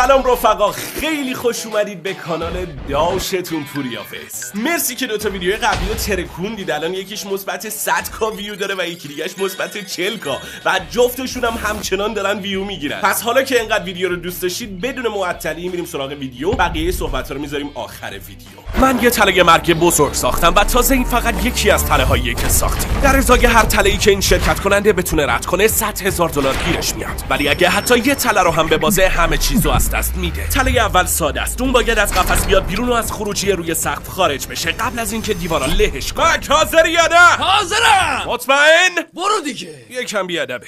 سلام رفقا، خیلی خوش اومدید به کانال داشتون پوریافس. مرسی که دوتا ویدیو قبلی رو ترکوندید. الان یکیش مثبت 100k ویو داره و یکی دیگهش مثبت 40k و جفتشون هم همچنان دارن ویو میگیرن. پس حالا که اینقدر ویدیو رو دوست داشتید بدون معطلی میریم سراغ ویدیو. بقیه صحبت‌ها رو میذاریم آخر ویدیو. من یه تله مرگ بزرگ ساختم و تازه این فقط یکی از تله‌هایی که ساختیم. در ازای هر تله‌ای که این شرکت کننده بتونه رد کنه $100,000 گیرش میاد. ولی اگه حتی یه تله رو هم ببازه همه چیزو از دست میده. تله اول ساده است. اون باید از قفس بیاد بیرون و از خروجی روی سقف خارج بشه قبل از اینکه دیوارا لهش کنه. مک حاضری یا نه؟ حاضرم. مطمئن؟ برو دیگه. یکم بیادبه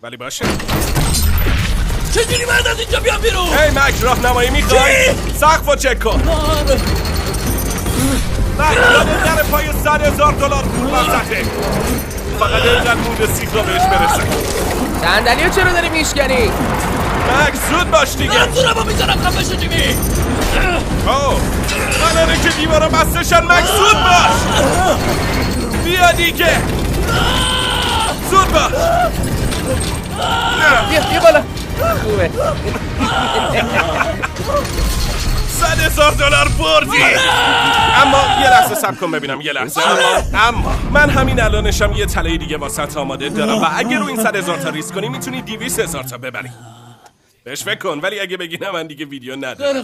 ولی باشه. چجوری من از اینجا بیام بیرون؟ هی مک، راهنمایی میخوای؟ سقفو چک کن. مک یاد در پای $100,000 پول وسطه. فقط اینقدر مونده سیکلا بهش برسه. صندلیو چرا داری میشکنی؟ مک زود باش دیگه. منظورمو میذارم خفه شو جیمی. الانه که دیوارا بستشن مک زود باش. بیا دیگه زود باش. بیا بالا. خوبه. $100,000 بردی. اما یه لحظه صبر کن ببینم. یه لحظه. اما من همین الانشم یه تله دیگه واسط آماده دارم و اگه رو این $100,000 تا ریسک کنی میتونی $200,000 تا ببری. بهش فکر کن، ولی اگه بگی نه من دیگه ویدیو ندارم.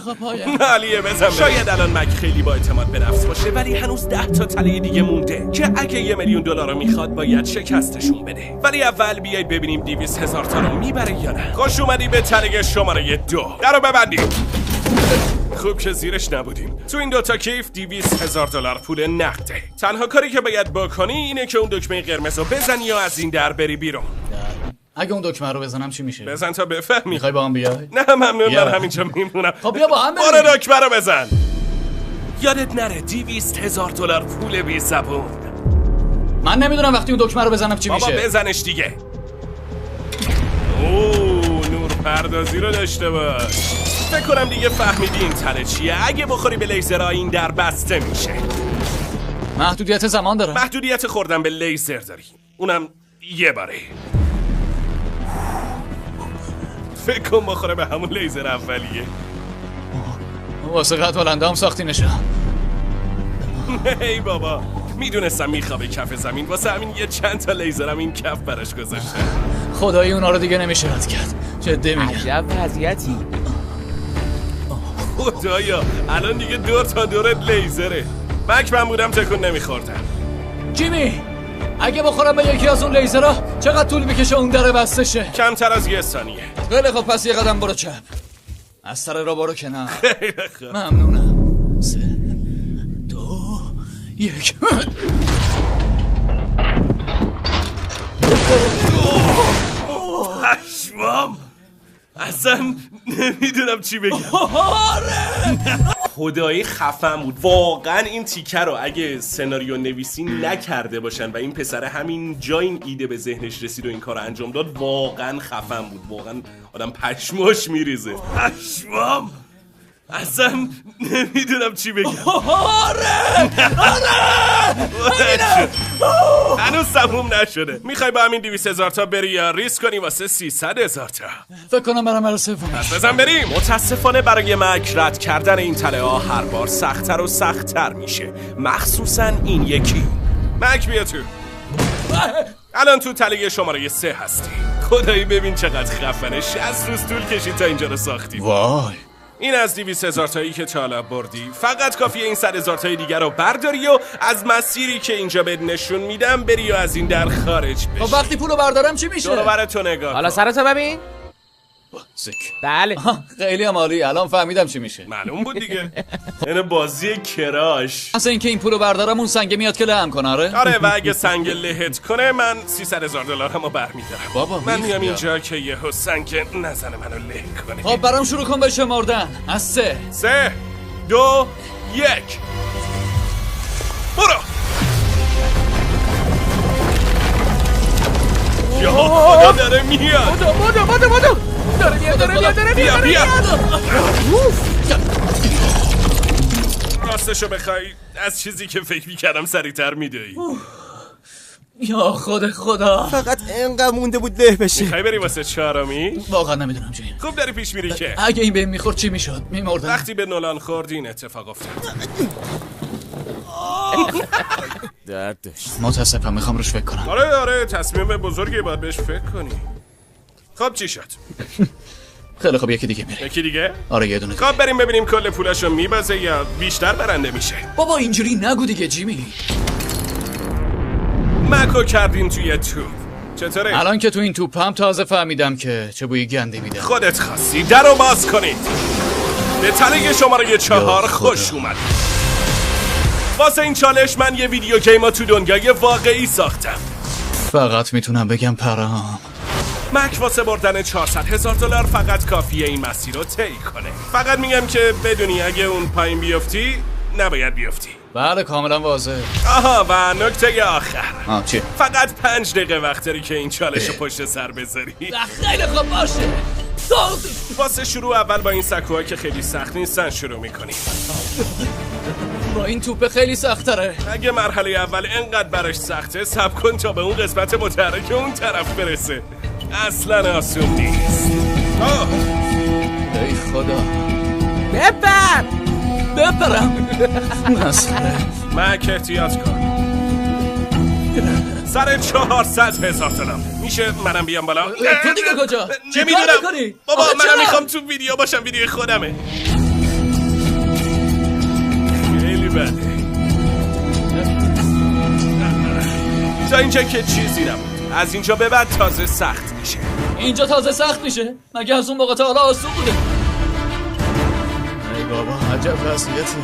علیه بزن. شاید الان مک خیلی با اعتماد به نفس باشه ولی هنوز 10 تا تله دیگه مونده که اگه $1,000,000 رو میخواد باید شکستشون بده. ولی اول بیایید ببینیم $200,000 تا رو میبره یا نه. خوش اومدی به تله شماره 2. درو ببندیم. خوب که زیرش نبودیم. تو این دوتا کیف $200,000 پول نقده. تنها کاری که باید بکنی اینه که اون دکمه قرمز رو بزنی یا از این در بری بیرون. اگه اون دکمه رو بزنم چی میشه؟ بزن تا بفهمی. میخوای با هم بیای؟ نه ممنون، من همینجا میمونم. خب بیا با هم بریم. برو دکمه رو بزن. یادت نره $200,000 پول بی زبون. من نمیدونم وقتی اون دکمه رو بزنم چی میشه. بابا بزنش دیگه. اوه نور پردازی رو داشته باش. فکر کنم دیگه فهمیدی این تله چیه. اگه بخوری به لیزرها این در بسته میشه. محدودیت زمان داره. محدودیت خوردن به لیزر داری، اونم یه باره. فکر کن بخوره به همون لیزر اولیه. واسه قد بلنده هم ساختی نشون. ای بابا میدونستم میخوابه کف زمین، واسه همین یه چند تا لیزرم این کف براش گذاشته. خدایی اونا رو دیگه نمیشه رد کرد. جدی میگم. عجب وضعیتی. خدایا الان دیگه دور تا دورت لیزره. مک من بودم تکون نمیخوردم. جیمی اگه بخورم به یکی از اون لیزرها چقدر طول میکشه اون در بسته شه؟ کمتر از 1 ثانیه. خیلی خب پس یه قدم برو چپ. از سر را برو کنار. خیلی خوب. ممنونم. 3 2 1 پشمام اصلا نمیدونم چی بگم. خدایی خفن بود واقعا. این تیکه رو اگه سناریو نویسی نکرده باشن و این پسر همین جا این ایده به ذهنش رسید و این کار انجام داد واقعا خفن بود. واقعا آدم پشماش میریزه. پشمام اصلا نمیدونم چی بگم. هنوز تموم نشده. میخوای با همین $200,000 تا بری یا ریسک کنی واسه $300,000 تا؟ فکر کنم برم مرا سوم. پس بزن بریم. متاسفانه برای مک رد کردن این تله ها هر بار سخت‌تر و سخت‌تر میشه، مخصوصا این یکی. مک بیا تو. الان تو تله شماره 3 هستی. خدایی ببین چقدر خفنه. 60 روز طول کشید تا اینجا رو ساختی. وای این از $200,000 تایی که تا حالا بردی. فقط کافیه این $100,000 تای دیگر رو برداری و از مسیری که اینجا بهت نشون میدم بری و از این در خارج بشی. خب وقتی پولو بردارم چی میشه؟ دور و بر تو نگاه حالا کن. سرتو ببین. سک. بله. خیلی هم عالی. الان فهمیدم چی میشه. معلوم بود دیگه. این بازی کراش. اصلا اینکه این پولو بردارم اون سنگ میاد که لهم کنه. آره و اگه سنگ لهت کنه من $300,000 همو برمیدارم. بابا من میام اینجا که یهو سنگ نزنه منو له کنه. خب برام شروع کن به شمردن. از 3 3 2 1 برو. یا خدا داره میاد. بودو داره میاد. بیا راستشو بخوای از چیزی که فکر میکردم سریعتر میدوی. یا خدا فقط انقدر مونده بود له بشه. میخوای بری واسه چهارمی؟ واقعا نمیدونم جیم. خوب داری پیش میری که اگه این بهم میخورد چی میشد؟ میمردم. وقتی به نولان خورد این اتفاق افتاد. درد داشت. متاسفم، میخوام روش فکر کنم. آره تصمیم بزرگی باید بهش فکر کنی. خب چی شد؟ خیلی خب یکی دیگه میره. یکی دیگه؟ آره یه دونه دیگه. خب بریم ببینیم کل پولاشو میبازه یا بیشتر برنده میشه. بابا اینجوری نگو دیگه جیمی. مکو کردیم توی توپ. چطوره؟ الان که تو این توپم تازه فهمیدم که چه بوی گندی میده. خودت خواستی درو باز کنید. به تله شماره 4 خوش اومد. واسه این چالش من یه ویدیو گیم تو دنیای واقعی ساختم. فقط میتونم بگم پرام. مک واسه بردن $400,000 فقط کافیه این مسیر رو طی کنه. فقط میگم که بدونی اگه اون پایین بیفتی نباید بیفتی. بله کاملا واضح. آها و نکته آخر. چیه؟ فقط 5 دقیقه وقت داری که این چالش رو پشت سر بذاری. خیلی خوب باشه. واسه شروع اول با این سکوها که خیلی سخت نیستن شروع میکنیم. با این توپ خیلی سخت تره. اگه مرحله اول انقدر براش سخته صبر کن تا به اون قسمت متحرک اون طرف برسه. اصلا آسون نیست. ای خدا. بپرم. مسخره. مک احتیاط کن. سر $400,000 میشه منم بیام بالا؟ تو دیگه کجا؟ نمیدونم بابا منم میخوام تو ویدیو باشم. ویدیو خودمه. خیلی بده. تا اینجا که چیزی نبود. از اینجا به بعد تازه سخت میشه. اینجا تازه سخت میشه؟ مگه از اون موقع تا حالا آسون بوده؟ ای بابا عجب وضعیتی.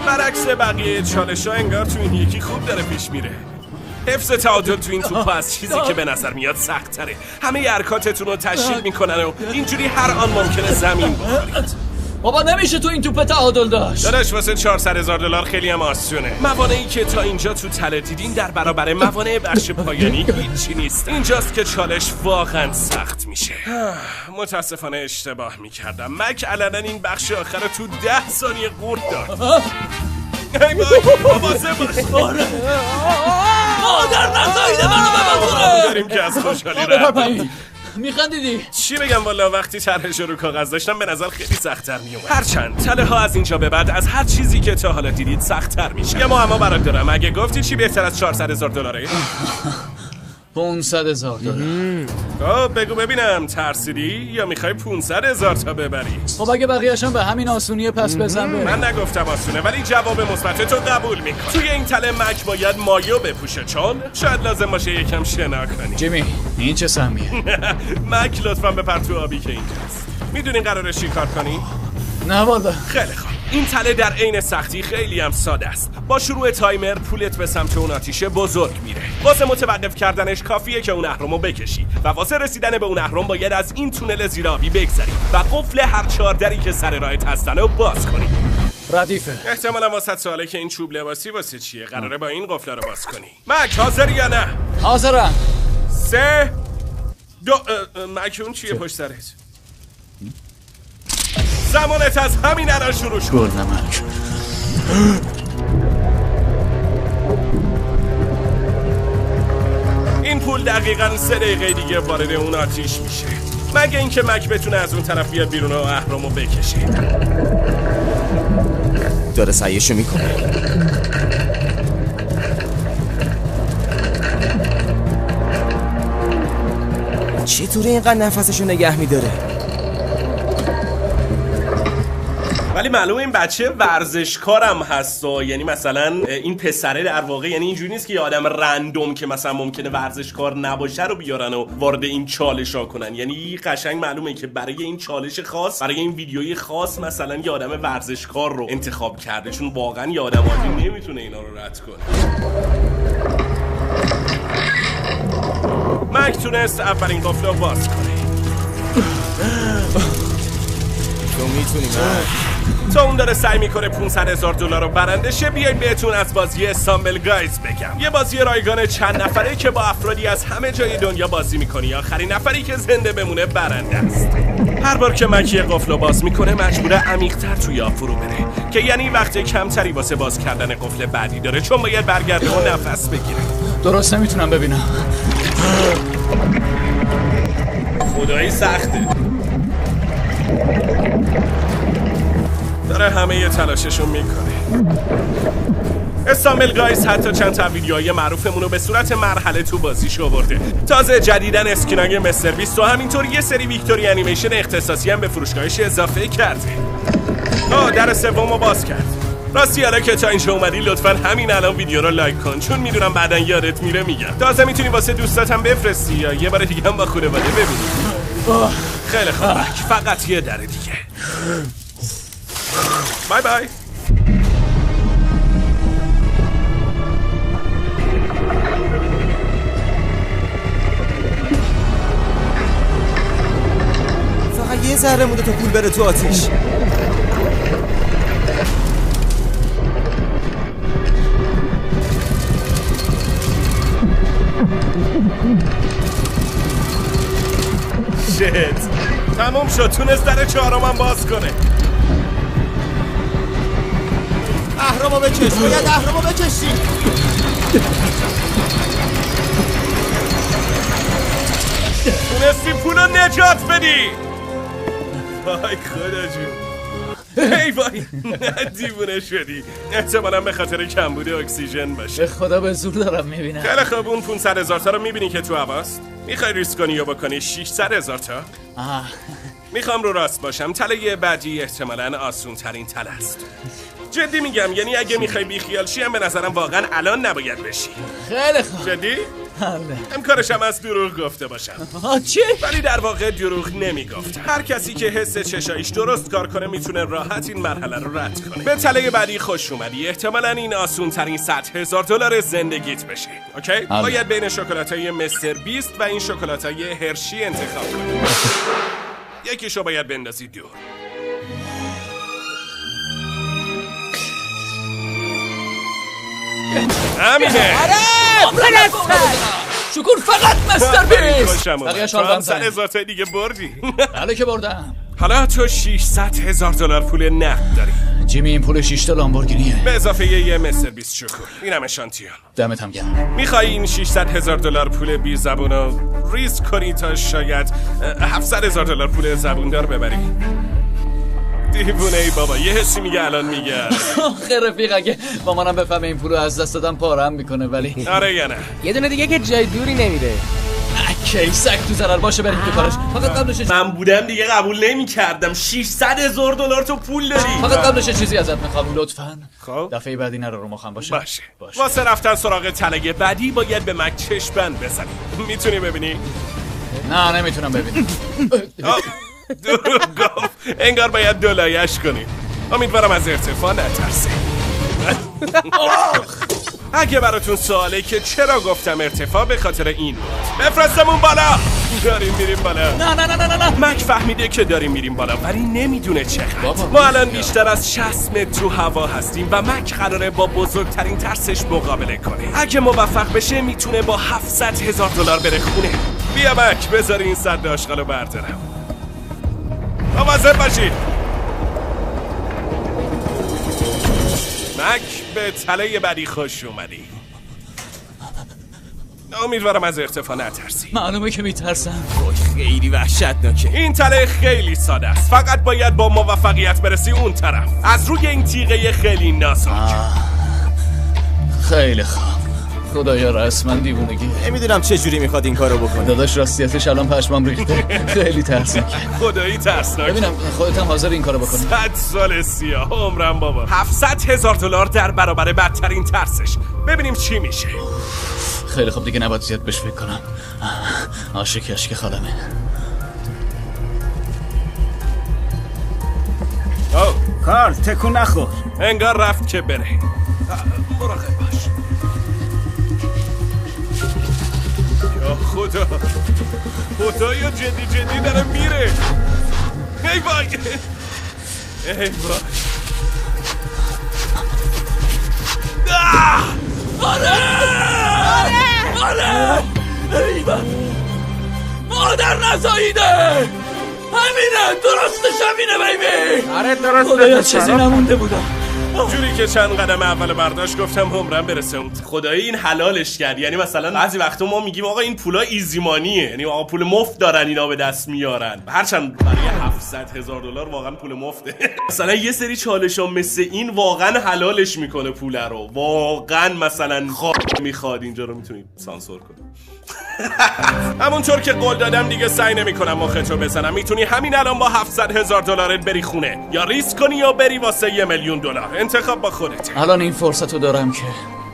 برعکس بقیه چالش‌ها انگار تو این یکی خوب داره پیش میره. حفظ تعادل تو این توپ از چیزی که به نظر میاد سخت تره. همه حرکاتتون رو تشکیل میکنن و اینجوری هر آن ممکنه زمین بخورید. بابا نمیشه تو این توپ تعادل داشت. داداش واسه $400,000 خیلی هم آسونه. موانعی که تا اینجا تو تله دیدین در برابر موانع بخش پایانی هیچی نیست. اینجاست که چالش واقعا سخت میشه. متاسفانه اشتباه میکردم. مک علنا این بخش آخر رو تو 10 ثانیه قورت داد. ای بابا مواظب باش. مادر نزایده منو ببازونه. داریم که از خوشحالی رد. میخندیدی؟ چی بگم والا وقتی طرحش رو کاغذ داشتم به نظر خیلی سخت‌تر میومد. هرچند تله ها از اینجا به بعد از هر چیزی که تا حالا دیدید سخت‌تر میشه. یه معما برات دارم. اگه گفتی چی بهتر از $400,000؟ $500,000. خب بگو ببینم ترسیدی یا میخوای 500,000 تا ببری؟ خب اگه بقیه‌شم به همین آسونیه پس بزن بره. من نگفتم آسونه ولی جواب مثبت تو قبول میکنم. توی این تله مک باید مایو بپوشه چون شاید لازم باشه یکم شنا کنی. جیمی این چه سهمیه؟ مک لطفا بپر تو آبی که اینجاست. میدونین قراره چی کار کنی؟ نه والا. خیلی خوب. این تله در عین سختی خیلی هم ساده است. با شروع تایمر پولت به سمت اون آتیشه بزرگ میره. واسه متوقف کردنش کافیه که اون اهرمو بکشی و واسه رسیدن به اون اهرم باید از این تونل زیرآبی بگذری و قفل هر 4 دری که سر راهت هستن رو باز کنی. ردیفه. احتمالا واسه سواله که این چوب لباسی واسه چیه؟ قراره با این قفل رو باز کنی. مک حاضری یا نه؟ حاضرم. 3 2 مک اون چیه پشت سرت؟ زمانت از همین الان شروع شد. گل نمک. این پول دقیقاً 3 دقیقه دیگه وارد اون آتیش میشه. مگه اینکه مک بتونه از اون طرف بیاد بیرون و اهرمو بکشه. داره سعیشو میکنه. چطوری اینقدر نفسشو نگه میداره؟ ولی معلومه این بچه ورزشکارم هست و یعنی مثلا این پسره در واقع یعنی اینجوری نیست که یه آدم رندوم که مثلا ممکنه ورزشکار نباشه رو بیارن و وارد این چالش ها کنن. یعنی قشنگ معلومه که برای این چالش خاص برای این ویدیوی خاص مثلا یه آدم ورزشکار رو انتخاب کرده چون واقعا یه آدم عادی نمیتونه اینا رو رد کنه. مک تونست اولین قفل رو باز کنه. تو میتونی تا اون داره سعی میکنه $500,000 رو برنده شه بیاین بهتون از بازی استامبل گایز بگم. یه بازی رایگان چند نفره که با افرادی از همه جای دنیا بازی میکنی. آخرین نفری که زنده بمونه برنده است. هر بار که مک یه قفل رو باز میکنه مجبوره عمیق‌تر توی آب فرو بره که یعنی وقت کمتری واسه باز کردن قفل بعدی داره چون باید برگرده و نفس بگیره. درست نمیتونم ببینم. خدایی سخته. داره همه ی تلاششون میکنه. استامل گایز حتی چند تا ویدیوهای معروفمون رو به صورت مرحله تو بازیش آورده. تازه جدیدن اسکینای مستر بیست و همینطور یه سری ویکتوری انیمیشن اختصاصی هم به فروشگاهش اضافه کرده. در سومو باز کرد. راستی حالا که تا اینجا اومدی لطفاً همین الان ویدیو رو لایک کن، چون میدونم بعداً یادت میره میگم. تازه میتونی واسه دوستاتم بفرستی یا یه بار دیگه هم با خانواده ببینی. خیلی خوب، فقط یه در دیگه. بای بای. فقط یه ذره مونده تا پول بره تو آتیش. شت تمام شد. تونست در چهارمم باز کنه. اهرامو بکش، باید اهرامو بکشی. تونستی پولو نجات بدی. وای خدا جون. ای وای دیوونه شدی. احتمالاً به خاطر کمبود اکسیژن باشه. به خدا به زور دارم میبینم. خیلی خوب، اون 500,000 تا رو میبینی که تو هواست؟ میخوای ریسک کنی یا بکنی 600,000 تا؟ میخوام رو راست باشم، تله بعدی احتمالاً آسون ترین تله است. جدی میگم، یعنی اگه میخوای بیخیال شی هم به نظرم واقعا الان نباید بشی. خیلی خوب. جدی؟ امکانشم از دروغ گفته باشم. چی؟ ولی در واقع دروغ نمیگفت. هر کسی که حس چشایش درست کار کنه میتونه راحت این مرحله رو رد کنه. به تله بعدی خوش اومدی. احتمالاً این آسون ترین $100,000 زندگیت بشه. اوکی؟ باید بین شکلاتای مستر بیست و این شکلاتای هرشی انتخاب کنی. یکیشو باید بندازی دور. همینه. شکر فقط مستر بیست. بقیه شال 100,000 تا دیگه بردی. بله که بردم. حالا تو $600,000 پول نقد داری. جیمی این پول 6 تا لامبورگینیه به اضافه یه مستر بیست شکر. اینم اشانتیون. دمت هم گرم. میخوای این $600,000 پول بی زبونو ریز کنی تا شاید $700,000 پول زبوندار ببری؟ دیوونه ای بابا، یه حسی میگه الان میگه. آخه رفیق اگه با منم بفهمه این پولو از دست دادم پارم میکنه. ولی آره یا نه؟ یه دونه دیگه که جای دوری نمیره. کیسک تو ضرر باشه بریم تو کارش. فقط قبلش من بودم دیگه قبول نمی‌کردم. $600,000 تو پول داری. فقط قبلش چیزی ازت میخوام لطفاً. خب دفعه بعدی نرو رو مخم باشه. باشه. واسه رفتن سراغ تله بعدی باید به مک چشم‌بند بزنی. میتونی ببینی؟ نه نمیتونم ببینم. دروغ گفت. انگار باید دولایش کنی. امیدوارم از ارتفاع نترسی. اگه براتون سواله که چرا گفتم ارتفاع، به خاطر این بود. بفرستمون بالا. داریم میریم بالا. نه. مک فهمیده که داریم میریم بالا ولی نمیدونه چقدر. ما الان بیشتر از 60 متر تو هوا هستیم و مک قراره با بزرگترین ترسش مقابله کنه. اگه موفق بشه میتونه با $700,000 بره خونه. بیا مک بذار این سد آشغالو بردارم. مواظب باشید. مک به تله بعدی خوش اومدی. امیدوارم از ارتفاع نترسی. معلومه که میترسم. خیلی وحشتناکه. این تله خیلی ساده است. فقط باید با موفقیت برسی اون طرف از روی این تیغه خیلی نازک. خیلی خوب. خدایا رسما دیوونگی. نمیدونم چه جوری میخواد این کارو بکنه. داداش راستیتش الان پشمام ریخته. خیلی ترسناکه. خدایی ترسناکه. ببینم خودت هم حاضر این کارو بکنی؟ 100 سال سیاه عمرم بابا. $700,000 در برابر بدترین ترسش. ببینیم چی میشه. خیلی خوب دیگه نباید زیاد بهش فکر کنم. عاشق اشک خالمه. کارل تکون نخور. انگار رفت که بره. مراقب باش. یا خدا. خدایا جدی داره میره. ای وای. ای وای. آره ایوان مادر نزاییده. همینه درستش همینه بیبی. آره درست. خدایا چیزی نمونده بودم. جوری که چند قدم اول برداشت گفتم عمرم برسه اون. خدایی این حلالش کرد. یعنی مثلا بعضی وقتا ما میگیم آقا این پولا ایزیمانیه، یعنی آقا پول مفت دارن اینا به دست میارن، هرچند برای $700,000 واقعا پول مفته. مثلا یه سری چالشا مثل این واقعا حلالش میکنه پول رو. واقعا مثلا میخواد اینجا رو میتونید سانسور کنید. همونطور که قول دادم دیگه سعی نمی‌کنم مختو بزنم. میتونی همین الان با $700,000 بری خونه، یا ریسک کنی یا بری واسه $1,000,000. انتخاب با خودت. الان این فرصتو دارم که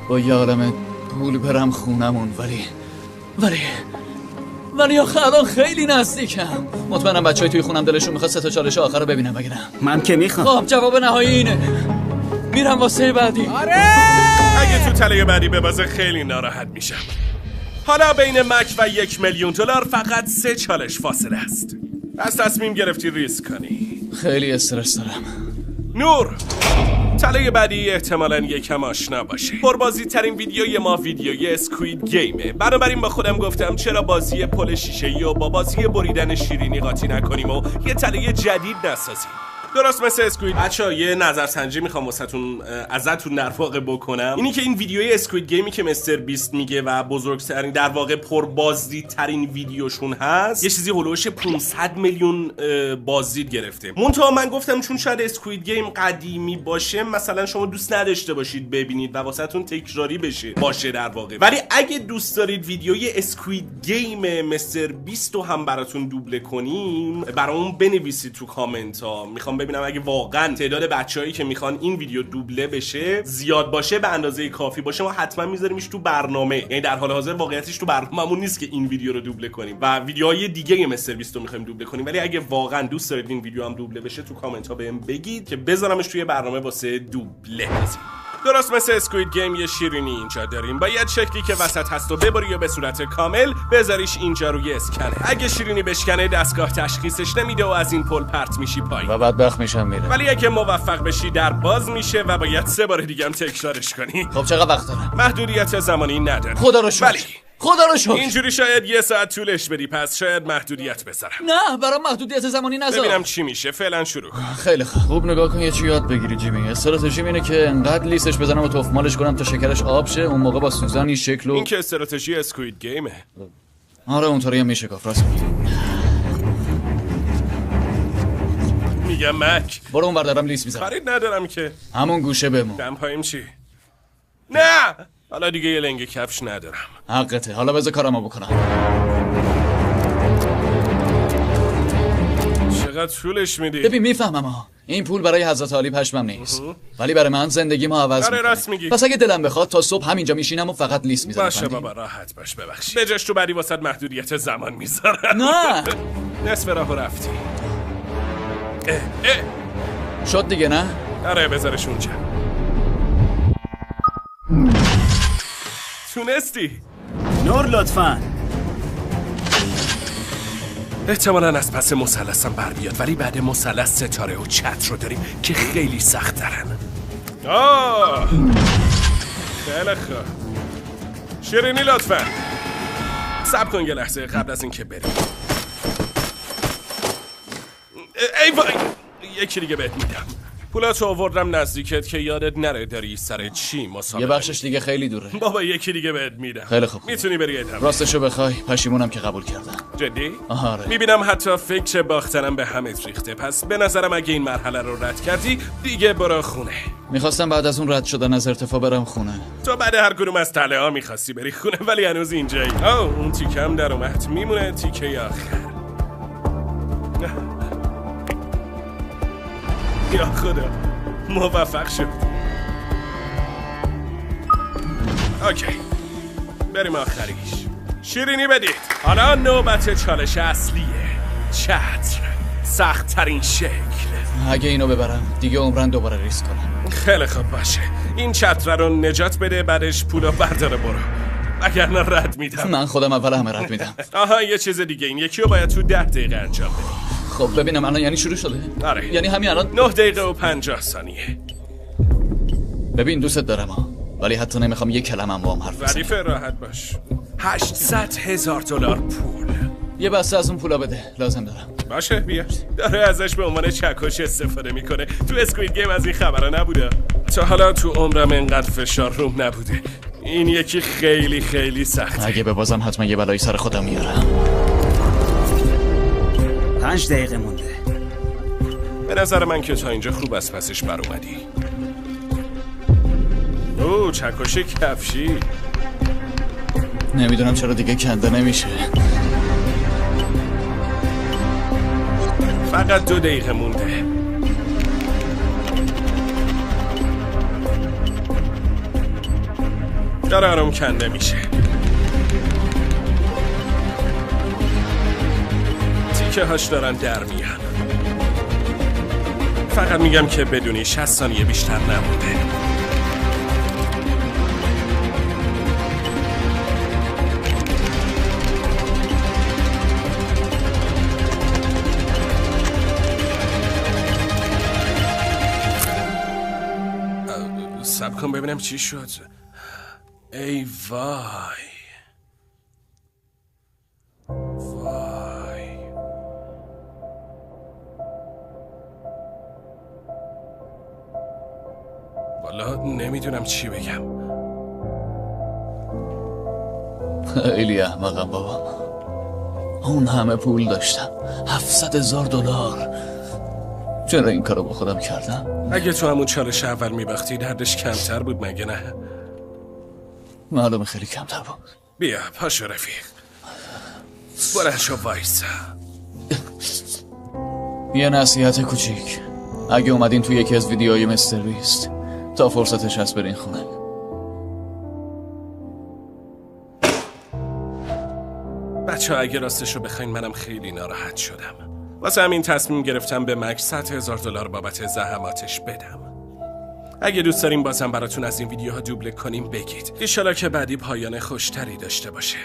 با یه عالم پول برم خونمون، ولی آخه الان خیلی نزدیکم. مطمئنم بچهای توی خونم دلشون میخواد 3 تا چالش آخر رو ببینم. بگیرم من که میخوام. خب جواب نهایی اینه. میرم واسه بعدی. اگه تو تله بعدی ببازه خیلی ناراحت میشم. حالا بین مک و $1,000,000 فقط 3 چالش فاصله است. از تصمیم گرفتی ریسک کنی. خیلی استرس دارم. نور، تله بعدی احتمالاً یکم آشنا باشه. پربازی ترین ویدیوی ما ویدیوی اسکوید گیمه. بنابراین با خودم گفتم چرا بازی پل شیشه‌ای و با بازی بریدن شیرینی قاطی نکنیم و یه تله جدید نسازیم. درست مثل اسکوید. بچه‌ها یه نظرسنجی میخوام واسهتون ازتون در واقع بکنم. اینی که این ویدیوی اسکوید گیمی که مستر بیست میگه و بزرگترین در واقع پربازدید ترین ویدیوشون هست، یه چیزی هولوش 500 میلیون بازدید گرفته. منتها من گفتم چون شاید اسکوید گیم قدیمی باشه، مثلا شما دوست نداشته باشید ببینید و واسهتون تکراری باشه در واقع. ولی اگه دوست دارید ویدیوی اسکوید گیم مستر بیست رو هم براتون دوبله کنیم، برامون بنویسید تو کامنت ها. میخوام ببینم اگه واقعا تعداد بچه‌هایی که میخوان این ویدیو دوبله بشه زیاد باشه، به اندازه کافی باشه، ما حتما میذاریمش تو برنامه. یعنی در حال حاضر واقعیتش تو برنامه‌مون نیست که این ویدیو رو دوبله کنیم و ویدیوهای دیگه مستر بیست رو می‌خوایم دوبله کنیم. ولی اگه واقعا دوست دارید این ویدیو هم دوبله بشه، تو کامنت ها بهم بگید که بذارمش توی برنامه واسه دوبله. درست مثل اسکوید گیم یه شیرینی اینجا داریم. باید شکلی که وسط هست و ببری و به صورت کامل بذاریش اینجا روی اسکنه. اگه شیرینی بشکنه دستگاه تشخیصش نمیده و از این پل پرت میشی پایین و بدبخت میشم میره. ولی اگه موفق بشی در باز میشه و باید 3 بار دیگه هم تکرارش کنی. خب چقدر وقت دارم؟ محدودیت زمانی نداره. خدا رو شکر. ولی خدا رو شکر. اینجوری شاید 1 ساعت طولش بدی، پس شاید محدودیت بذارم. نه، برام محدودیت زمانی نذار. ببینم چی میشه. فعلا شروع کن. خیلی خوب نگاه کن، یه چی یاد بگیری جیمی. استراتژی اینه که انقدر لیسش بزنم و تخمالش کنم تا شکرش آب شه. اون موقع با سوزن این شکلو. این که استراتژی اسکوید گیمه. آره اونطوری هم میشه گفت. راست میگی. میگم مک برو اون بردارم لیس میزنم. خرید ندارم که. همون گوشه بمون. دم پاییم چی؟ نه حالا دیگه یه لنگ کفش ندارم. حقته. حالا بذار کارمو بکنم. چقدر طولش میدی؟ ببین میفهمم ها. این پول برای حضرت علی پشمم نیست، ولی برای من زندگیمو عوض میکنه. راست میگی. پس اگه دلم بخواد تا صبح همینجا میشینم و فقط لیست میزنم. باشه بابا راحت باش. ببخشید. بجاش تو بعدی واسط محدودیت زمان میذارم. نه نصف راهو رفتی. شد دیگه نه؟ آره بذارش اونجا. تونستی. نور لطفاً. احتمالاً از پس مثلثم بر بیاد، ولی بعد مثلث ستاره و چتر رو داریم که خیلی سخت ترن. خیلی خوب. شیرینی لطفاً. صبر کن یه لحظه قبل از اینکه بریم. ای وای، یکی دیگه بهت میدم. پولاتو آوردم نزدیکت که یادت نره داری سر چی مسابقه. یه بخشش دیگه خیلی دوره. بابا یکی دیگه بهت میدم. خیلی خوب. میتونی بری ادامه. راستشو بخوای پشیمونم که قبول کردم. جدی؟ آره. میبینم حتی فکر باختنم به همت ریخته. پس به نظرم اگه این مرحله رو رد کردی دیگه برو خونه. میخواستم بعد از اون رد شدن از ارتفاع برم خونه. تو بعد هر کدوم از تله ها میخواستی بری خونه، ولی هنوز اینجایی. اون تیکه هم در اومد. میمونه تیکه آخر. یا خدا موفق شد. اوکی بریم آخریش. شیرینی بدید. حالا نوبت چالش اصلیه. چتر سخت ترین شکل. اگه اینو ببرم دیگه عمرن دوباره ریسک کنم. خیلی خوب باشه. این چتر رو نجات بده، بعدش پولو برداره برو. اگر نه رد میدم. من خودم اول همه رد میدم. آها یه چیز دیگه، این یکی رو باید تو 10 دقیقه انجام بدی. خب ببینم الان یعنی شروع شده؟ آره. یعنی همین الان 9 دقیقه و 50 ثانیه. ببین دوست دارم ها، ولی حتی نمیخوام یک کلمه با هم حرف بزنم. ردیف راحت باش. $800,000 پول. یه بسته از اون پولا بده، لازم دارم. باشه بیا. داره ازش به عنوان چکش استفاده میکنه. تو اسکوید گیم از این خبرا نبوده. تا حالا تو عمرم اینقدر فشار روم نبوده. این یکی خیلی خیلی سخته. اگه ببازم حتما یه بلایی سر خودم میارم. 5 دقیقه مونده. به نظر من که تا اینجا خوب از پسش بر اومدی. اوه چکش کفشی. نمیدونم چرا دیگه کنده نمیشه. فقط 2 دقیقه مونده. داره آرام کنده میشه. تیکه هاش دارن در میان. فقط میگم که بدونی 60 ثانیه بیشتر نمونده. سب کن ببینم چی شد. ای وای وای. والا نمیدونم چی بگم. خیلی احمقم بابا. اون همه پول داشتم، $700,000. چرا این کارو با خودم کردم؟ اگه تو همون چالش اول میبختی دردش کمتر بود مگه نه؟ معلومه خیلی کمتر بود. بیا پاشو رفیق. بلند شو وایسا. یه نصیحت کوچیک، اگه اومدین توی یکی از ویدیوهای مستر بیست تا فرصتش هست برین خونه. بچه ها اگه راستش رو بخواین منم خیلی ناراحت شدم. واسه همین تصمیم گرفتم به مک $100,000 بابت زحماتش بدم. اگه دوست داریم بازم براتون از این ویدیوها دوبله کنیم بگید. انشالله که بعدی پایان خوشتری داشته باشه.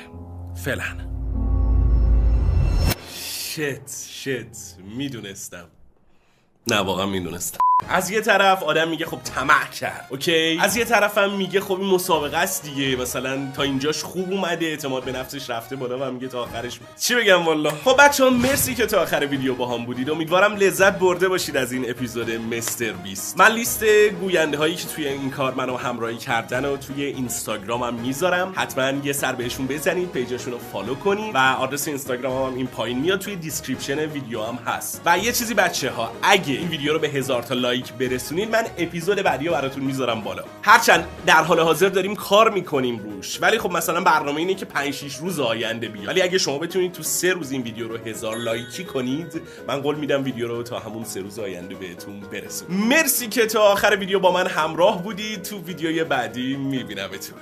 فعلا. شت میدونستم. نه واقعا میدونستم. از یه طرف آدم میگه خب طمع کرد، اوکی؟ از یه طرف هم میگه خب این مسابقه است دیگه، مثلا تا اینجاش خوب اومده، اعتماد به نفسش رفته بالا و میگه تا آخرش چی بگم والله. خب بچه‌ها مرسی که تا آخر ویدیو با هم بودید. امیدوارم لذت برده باشید از این اپیزود مستر بیست. من لیست گوینده هایی که توی این کار منو همراهی کردن و توی اینستاگرامم میذارم. حتما یه سر بهشون بزنید، پیجاشون رو فالو کنید و آدرس اینستاگرامم هم این پایین میاد، توی دیسکریپشن ویدیو هم هست. و یه چیزی بچه‌ها، اگه این ویدیو رو به 1000 تا لایک برسونید من اپیزود بعدی رو براتون میذارم بالا. هرچند در حال حاضر داریم کار میکنیم روش، ولی خب مثلا برنامه اینه که 5-6 روز آینده بیاد. ولی اگه شما بتونید تو 3 روز این ویدیو رو 1000 لایکی کنید، من قول میدم ویدیو رو تا همون 3 روز آینده بهتون برسونم. مرسی که تا آخر ویدیو با من همراه بودید. تو ویدیوی بعدی میبینمتون.